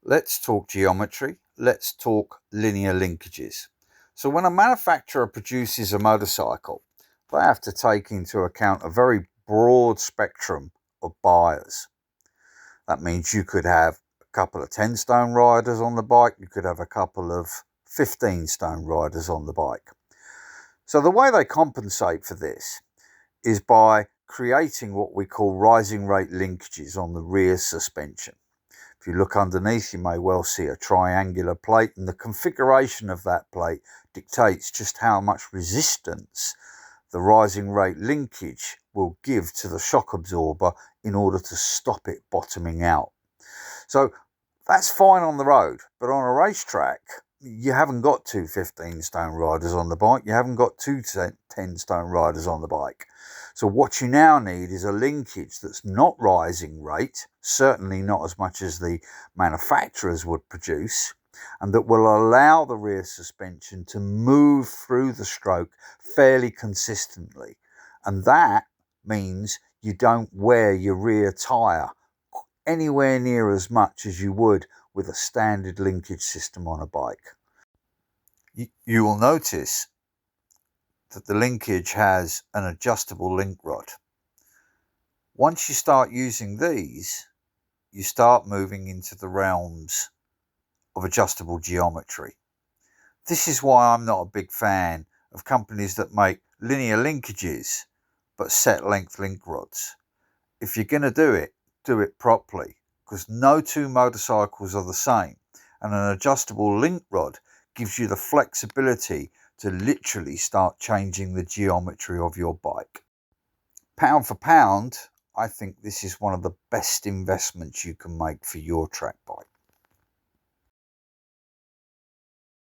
Let's talk geometry. Let's talk linear linkages. So when a manufacturer produces a motorcycle, they have to take into account a very broad spectrum of buyers. That means you could have a couple of 10 stone riders on the bike, you could have a couple of 15 stone riders on the bike. So the way they compensate for this is by creating what we call rising rate linkages on the rear suspension. If you look underneath, you may well see a triangular plate, and the configuration of that plate dictates just how much resistance the rising rate linkage will give to the shock absorber in order to stop it bottoming out. So that's fine on the road, but on a racetrack, you haven't got two 15 stone riders on the bike, you haven't got two 10 stone riders on the bike. So what you now need is a linkage that's not rising rate, certainly not as much as the manufacturers would produce, and that will allow the rear suspension to move through the stroke fairly consistently. And that means you don't wear your rear tyre anywhere near as much as you would with a standard linkage system on a bike. You will notice that the linkage has an adjustable link rod. Once you start using these, you start moving into the realms of adjustable geometry. This is why I'm not a big fan of companies that make linear linkages but set length link rods. If you're going to do it properly, because no two motorcycles are the same, and an adjustable link rod gives you the flexibility to literally start changing the geometry of your bike. Pound for pound, I think this is one of the best investments you can make for your track bike.